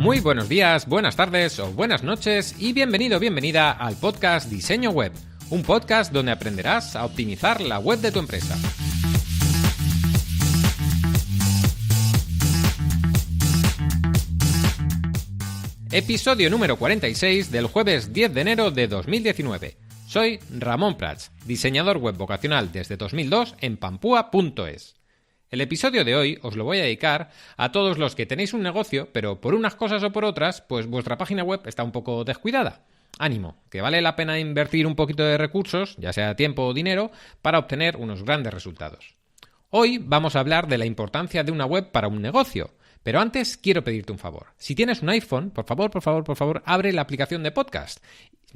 Muy buenos días, buenas tardes o buenas noches y bienvenida al podcast Diseño Web, un podcast donde aprenderás a optimizar la web de tu empresa. Episodio número 46 del jueves 10 de enero de 2019. Soy Ramón Prats, diseñador web vocacional desde 2002 en Pampúa.es. El episodio de hoy os lo voy a dedicar a todos los que tenéis un negocio, pero por unas cosas o por otras, pues vuestra página web está un poco descuidada. Ánimo, que vale la pena invertir un poquito de recursos, ya sea tiempo o dinero, para obtener unos grandes resultados. Hoy vamos a hablar de la importancia de una web para un negocio, pero antes quiero pedirte un favor. Si tienes un iPhone, por favor, abre la aplicación de podcast,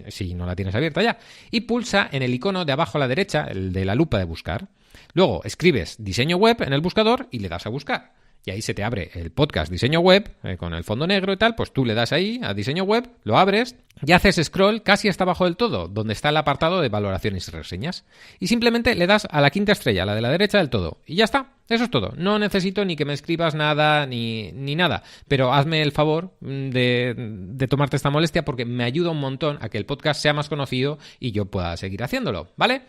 si no la tienes abierta ya, y pulsa en el icono de abajo a la derecha, el de la lupa de buscar. Luego escribes diseño web en el buscador y le das a buscar. Y ahí se te abre el podcast diseño web con el fondo negro y tal, pues tú le das ahí a diseño web, lo abres y haces scroll casi hasta abajo del todo, donde está el apartado de valoraciones y reseñas. Y simplemente le das a la quinta estrella, la de la derecha del todo. Y ya está, eso es todo. No necesito ni que me escribas nada ni nada, pero hazme el favor de tomarte esta molestia porque me ayuda un montón a que el podcast sea más conocido y yo pueda seguir haciéndolo, ¿vale?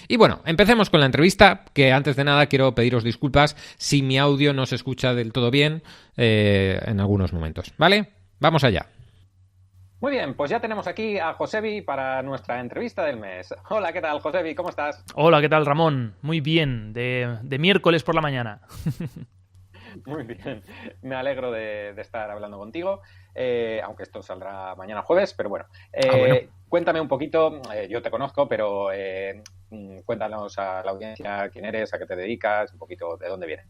Y bueno, empecemos con la entrevista, que antes de nada quiero pediros disculpas si mi audio no se escucha del todo bien en algunos momentos, ¿vale? Vamos allá. Muy bien, pues ya tenemos aquí a Josebi para nuestra entrevista del mes. Hola, ¿qué tal, Josebi? ¿Cómo estás? Hola, ¿qué tal, Ramón? Muy bien, de miércoles por la mañana. Muy bien, me alegro de estar hablando contigo, aunque esto saldrá mañana jueves, pero bueno. Cuéntame un poquito, yo te conozco, pero cuéntanos a la audiencia quién eres, a qué te dedicas, un poquito de dónde vienes.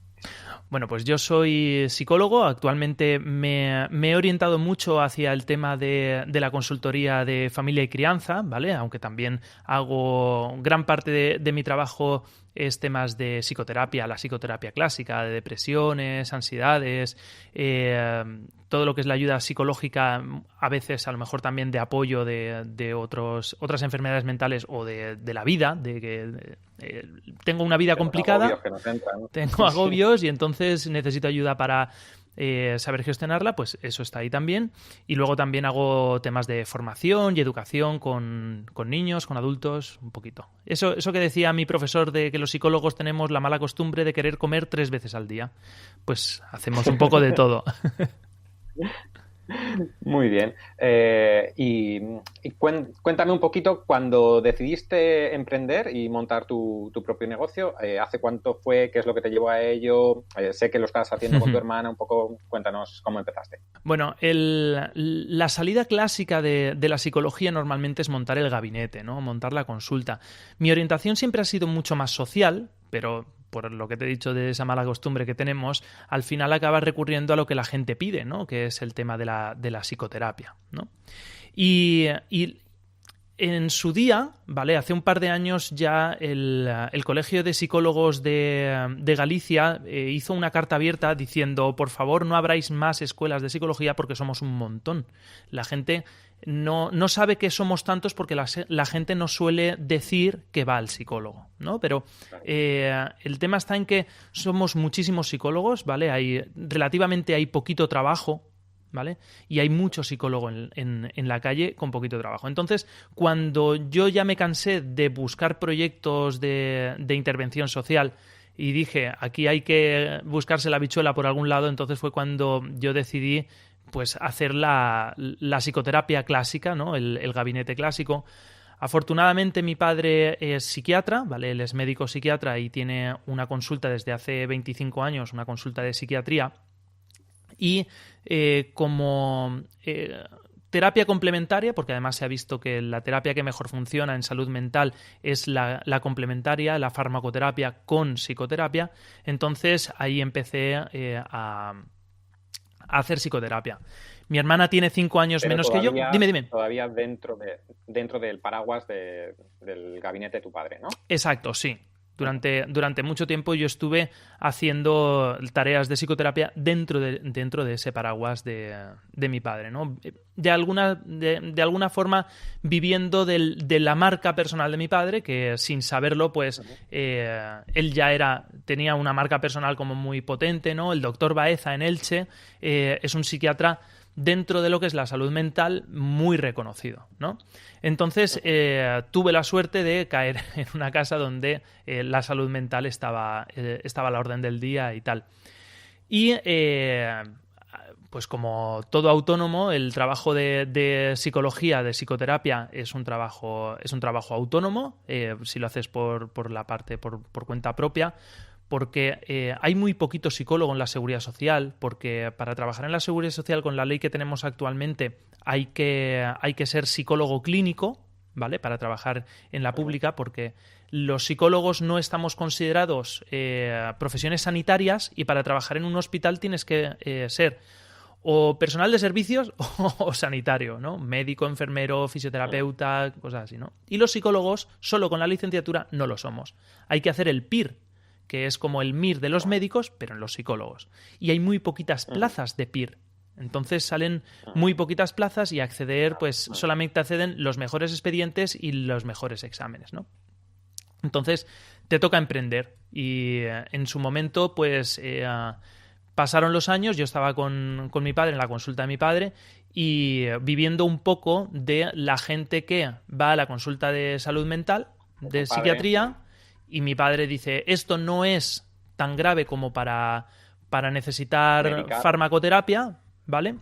Bueno, pues yo soy psicólogo. Actualmente me he orientado mucho hacia el tema de la consultoría de familia y crianza, ¿vale? Aunque también hago gran parte de mi trabajo es temas de psicoterapia, la psicoterapia clásica, de depresiones, ansiedades, todo lo que es la ayuda psicológica, a veces a lo mejor también de apoyo de otras enfermedades mentales o de la vida, de que tengo una vida complicada, agobios que nos entran, ¿no? Tengo agobios y entonces necesito ayuda para saber gestionarla, pues eso está ahí también. Y luego también hago temas de formación y educación con niños, con adultos, un poquito. Eso que decía mi profesor de que los psicólogos tenemos la mala costumbre de querer comer 3 veces al día. Pues hacemos un poco de todo. Muy bien. Y cuéntame un poquito, cuando decidiste emprender y montar tu propio negocio, ¿hace cuánto fue? ¿Qué es lo que te llevó a ello? Sé que lo estás haciendo con tu hermana, un poco cuéntanos cómo empezaste. Bueno, la salida clásica de la psicología normalmente es montar el gabinete, ¿no? Montar la consulta. Mi orientación siempre ha sido mucho más social, pero por lo que te he dicho de esa mala costumbre que tenemos, al final acabas recurriendo a lo que la gente pide, ¿no? Que es el tema de la psicoterapia, ¿no? Y en su día, ¿vale? Hace un par de años ya el Colegio de Psicólogos de Galicia hizo una carta abierta diciendo, por favor, no abráis más escuelas de psicología porque somos un montón. La gente no sabe que somos tantos porque la gente no suele decir que va al psicólogo, ¿no? Pero el tema está en que somos muchísimos psicólogos, ¿vale? Relativamente hay poquito trabajo, ¿vale? Y hay mucho psicólogo en la calle con poquito trabajo. Entonces, cuando yo ya me cansé de buscar proyectos de intervención social y dije, aquí hay que buscarse la habichuela por algún lado, entonces fue cuando yo decidí pues hacer la psicoterapia clásica, ¿no? El gabinete clásico. Afortunadamente mi padre es psiquiatra, ¿vale? Él es médico psiquiatra y tiene una consulta desde hace 25 años, una consulta de psiquiatría. Y como terapia complementaria, porque además se ha visto que la terapia que mejor funciona en salud mental es la complementaria, la farmacoterapia con psicoterapia, entonces ahí empecé a hacer psicoterapia. Mi hermana tiene 5 años menos que yo. Dime. Todavía dentro del paraguas del gabinete de tu padre, ¿no? Exacto, sí. Durante mucho tiempo yo estuve haciendo tareas de psicoterapia dentro de ese paraguas de mi padre, ¿no? De alguna forma viviendo de la marca personal de mi padre, que sin saberlo, pues él ya tenía una marca personal como muy potente, ¿no? El doctor Baeza en Elche es un psiquiatra dentro de lo que es la salud mental muy reconocido, ¿no? Entonces tuve la suerte de caer en una casa donde la salud mental estaba a la orden del día y tal. Y pues como todo autónomo, el trabajo de psicología, de psicoterapia, es un trabajo autónomo, si lo haces por cuenta propia, porque hay muy poquito psicólogo en la seguridad social, porque para trabajar en la seguridad social con la ley que tenemos actualmente hay que ser psicólogo clínico, ¿vale? Para trabajar en la pública, porque los psicólogos no estamos considerados profesiones sanitarias, y para trabajar en un hospital tienes que ser o personal de servicios o sanitario, ¿no? Médico, enfermero, fisioterapeuta, cosas así, ¿no? Y los psicólogos, solo con la licenciatura, no lo somos. Hay que hacer el PIR, que es como el MIR de los médicos, pero en los psicólogos. Y hay muy poquitas plazas de PIR. Entonces salen muy poquitas plazas y acceder, pues solamente acceden los mejores expedientes y los mejores exámenes, ¿no? Entonces te toca emprender. Y en su momento, pues pasaron los años, yo estaba con mi padre en la consulta de mi padre y viviendo un poco de la gente que va a la consulta de salud mental, de psiquiatría, y mi padre dice, esto no es tan grave como para necesitar farmacoterapia, ¿vale?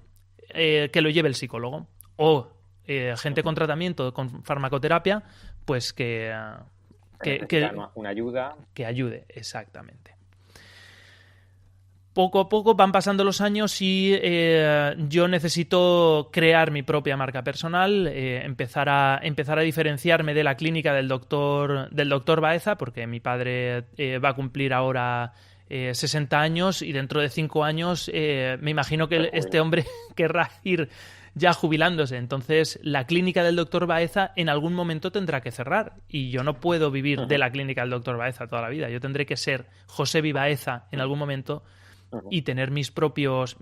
Que lo lleve el psicólogo. O gente con tratamiento, con farmacoterapia, pues que una ayuda. Que ayude, exactamente. Poco a poco van pasando los años y yo necesito crear mi propia marca personal, empezar a diferenciarme de la clínica del doctor Baeza, porque mi padre va a cumplir ahora 60 años y dentro de 5 años me imagino que este hombre querrá ir ya jubilándose. Entonces la clínica del doctor Baeza en algún momento tendrá que cerrar y yo no puedo vivir de la clínica del doctor Baeza toda la vida. Yo tendré que ser Josebi Baeza en algún momento y tener mis propios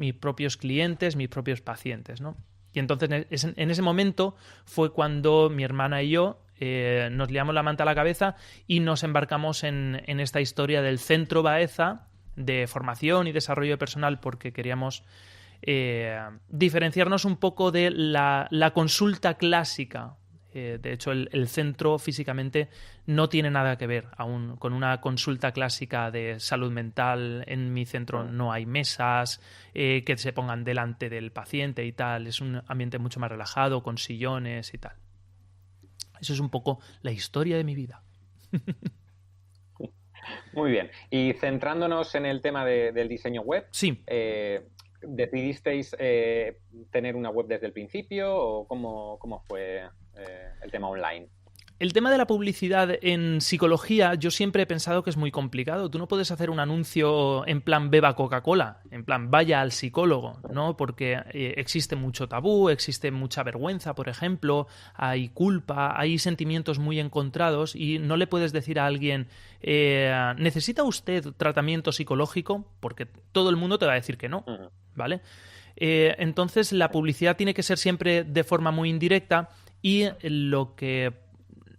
clientes, mis propios pacientes, ¿no? Y entonces en ese momento fue cuando mi hermana y yo nos liamos la manta a la cabeza y nos embarcamos en esta historia del Centro Baeza de formación y desarrollo personal, porque queríamos diferenciarnos un poco de la consulta clásica. De hecho, el centro físicamente no tiene nada que ver aún con una consulta clásica de salud mental. En mi centro no hay mesas que se pongan delante del paciente y tal. Es un ambiente mucho más relajado, con sillones y tal. Eso es un poco la historia de mi vida. Muy bien. Y centrándonos en el tema del diseño web. Sí. ¿Decidisteis tener una web desde el principio o cómo fue el tema online? El tema de la publicidad en psicología yo siempre he pensado que es muy complicado. Tú no puedes hacer un anuncio en plan beba Coca-Cola, en plan vaya al psicólogo, ¿no? Porque existe mucho tabú, existe mucha vergüenza, por ejemplo, hay culpa, hay sentimientos muy encontrados y no le puedes decir a alguien ¿necesita usted tratamiento psicológico? Porque todo el mundo te va a decir que no, ¿vale? Entonces la publicidad tiene que ser siempre de forma muy indirecta y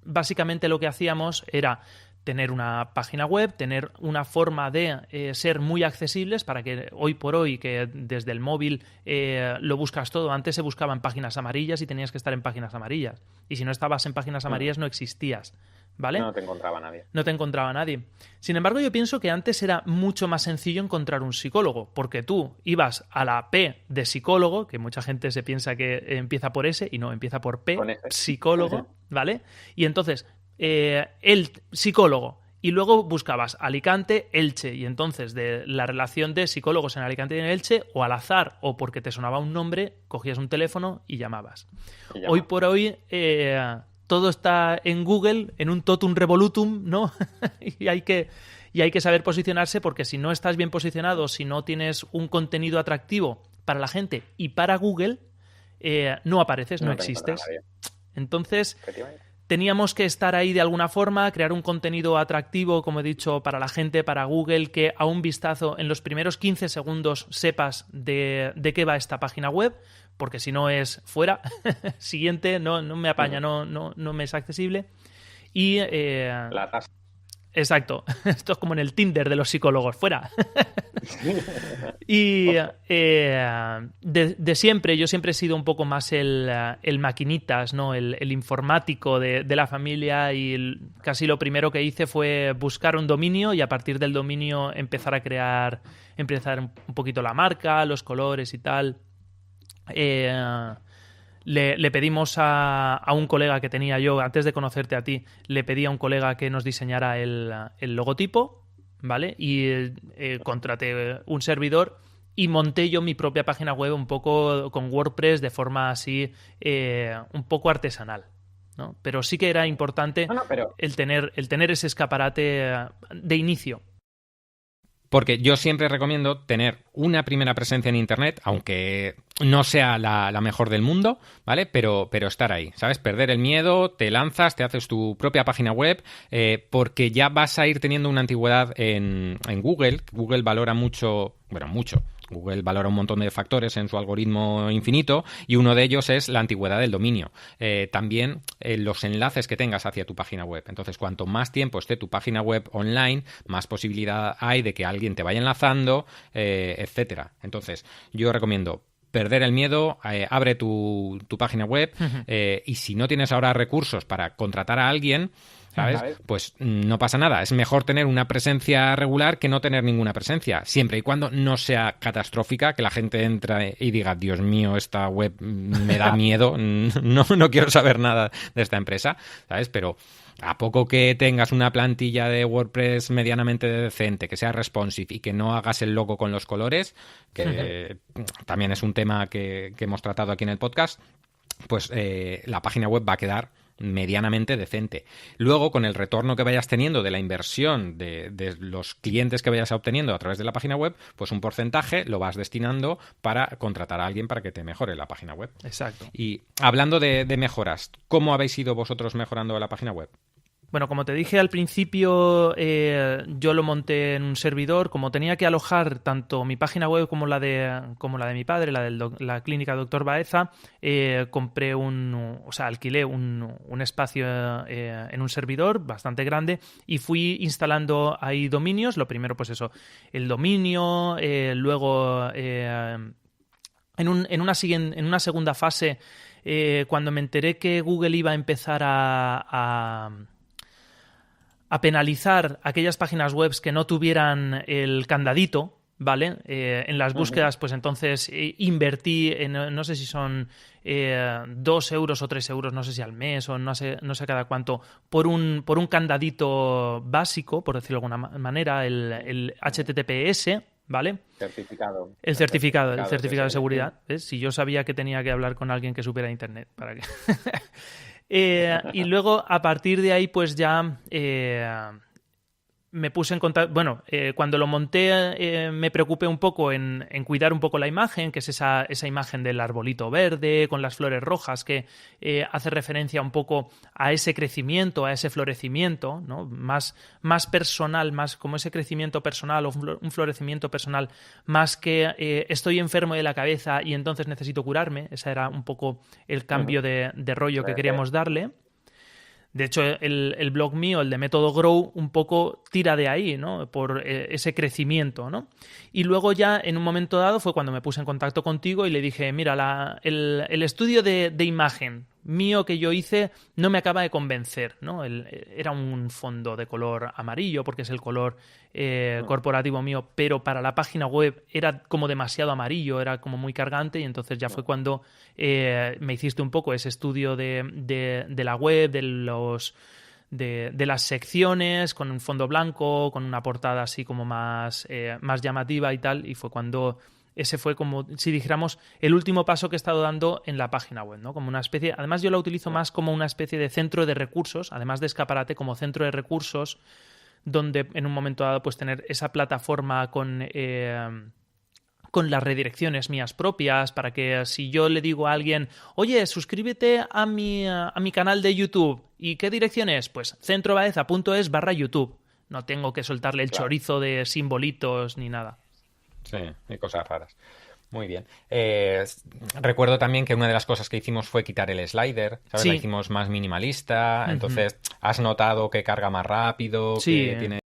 básicamente lo que hacíamos era tener una página web, tener una forma de ser muy accesibles para que hoy por hoy, que desde el móvil lo buscas todo. Antes se buscaban páginas amarillas y tenías que estar en páginas amarillas. Y si no estabas en páginas amarillas no existías, ¿vale? No te encontraba nadie. No te encontraba nadie. Sin embargo, yo pienso que antes era mucho más sencillo encontrar un psicólogo, porque tú ibas a la P de psicólogo, que mucha gente se piensa que empieza por S y no, empieza por P, psicólogo, ¿vale? Y entonces, el psicólogo, y luego buscabas Alicante, Elche, y entonces de la relación de psicólogos en Alicante y en Elche, o al azar, o porque te sonaba un nombre, cogías un teléfono y llamabas. Hoy por hoy todo está en Google, en un totum revolutum, ¿no? y hay que saber posicionarse, porque si no estás bien posicionado, si no tienes un contenido atractivo para la gente y para Google, no apareces, no existes. Entonces teníamos que estar ahí de alguna forma, crear un contenido atractivo, como he dicho, para la gente, para Google, que a un vistazo en los primeros 15 segundos sepas de qué va esta página web, porque si no es fuera, siguiente, no me apaña, no me es accesible. Y la tasa. Exacto, esto es como en el Tinder de los psicólogos, fuera. Y de siempre, yo siempre he sido un poco más el maquinitas, ¿no? El informático de la familia, y casi lo primero que hice fue buscar un dominio y a partir del dominio empezar un poquito la marca, los colores y tal. Le pedimos a un colega que tenía yo, antes de conocerte a ti, le pedí a un colega que nos diseñara el logotipo, ¿vale? Y contraté un servidor y monté yo mi propia página web un poco con WordPress de forma así un poco artesanal, ¿no? Pero sí que era importante el tener ese escaparate de inicio. Porque yo siempre recomiendo tener una primera presencia en Internet, aunque no sea la mejor del mundo, ¿vale? Pero estar ahí, ¿sabes? Perder el miedo, te lanzas, te haces tu propia página web, porque ya vas a ir teniendo una antigüedad en Google. Google valora mucho. Google valora un montón de factores en su algoritmo infinito y uno de ellos es la antigüedad del dominio. También los enlaces que tengas hacia tu página web. Entonces, cuanto más tiempo esté tu página web online, más posibilidad hay de que alguien te vaya enlazando, etcétera. Entonces, yo recomiendo perder el miedo, abre tu página web y si no tienes ahora recursos para contratar a alguien, ¿sabes? Pues no pasa nada. Es mejor tener una presencia regular que no tener ninguna presencia, siempre y cuando no sea catastrófica, que la gente entre y diga, Dios mío, esta web me da miedo, no quiero saber nada de esta empresa, ¿sabes? Pero a poco que tengas una plantilla de WordPress medianamente decente, que sea responsive y que no hagas el logo con los colores, que también es un tema que hemos tratado aquí en el podcast, pues la página web va a quedar medianamente decente. Luego, con el retorno que vayas teniendo de la inversión de los clientes que vayas obteniendo a través de la página web, pues un porcentaje lo vas destinando para contratar a alguien para que te mejore la página web. Exacto. Y hablando de mejoras, ¿cómo habéis ido vosotros mejorando la página web? Bueno, como te dije al principio, yo lo monté en un servidor. Como tenía que alojar tanto mi página web como la de mi padre, la clínica Dr. Baeza, alquilé un espacio en un servidor bastante grande y fui instalando ahí dominios. Lo primero, pues eso, el dominio, luego en una segunda fase, cuando me enteré que Google iba a empezar a penalizar aquellas páginas web que no tuvieran el candadito, ¿vale? En las búsquedas, pues entonces invertí en, no sé si son 2 euros o 3 euros, no sé si al mes o no sé cada cuánto, por un candadito básico, por decirlo de alguna manera, el HTTPS, ¿vale? El certificado de seguridad. ¿Ves? Si yo sabía que tenía que hablar con alguien que supiera Internet, ¿para qué? Y luego, a partir de ahí, pues ya me puse en contacto. Bueno, cuando lo monté, me preocupé un poco en cuidar un poco la imagen, que es esa imagen del arbolito verde con las flores rojas, que hace referencia un poco a ese crecimiento, a ese florecimiento, ¿no? Más personal, más como ese crecimiento personal o un florecimiento personal, más que estoy enfermo de la cabeza y entonces necesito curarme. Ese era un poco el cambio de rollo que queríamos darle. De hecho, el blog mío, el de Método Grow, un poco tira de ahí, ¿no? Por ese crecimiento, ¿no? Y luego ya, en un momento dado, fue cuando me puse en contacto contigo y le dije, mira, el estudio de imagen mío que yo hice no me acaba de convencer, ¿no? Era un fondo de color amarillo, porque es el color corporativo mío, pero para la página web era como demasiado amarillo, era como muy cargante, y entonces ya fue cuando me hiciste un poco ese estudio de la web, de las secciones, con un fondo blanco, con una portada así como más llamativa y tal, y fue cuando ese fue como, si dijéramos, el último paso que he estado dando en la página web, ¿no? Como una especie, además yo la utilizo más como una especie de centro de recursos, además de escaparate, como centro de recursos, donde en un momento dado pues tener esa plataforma con las redirecciones mías propias, para que si yo le digo a alguien, oye, suscríbete a mi canal de YouTube, ¿y qué dirección es? Pues centrobaeza.es/YouTube. No tengo que soltarle el chorizo de simbolitos ni nada. Sí, y cosas raras. Muy bien. Recuerdo también que una de las cosas que hicimos fue quitar el slider, ¿sabes? Sí. La hicimos más minimalista, entonces has notado que carga más rápido, Sí. que tiene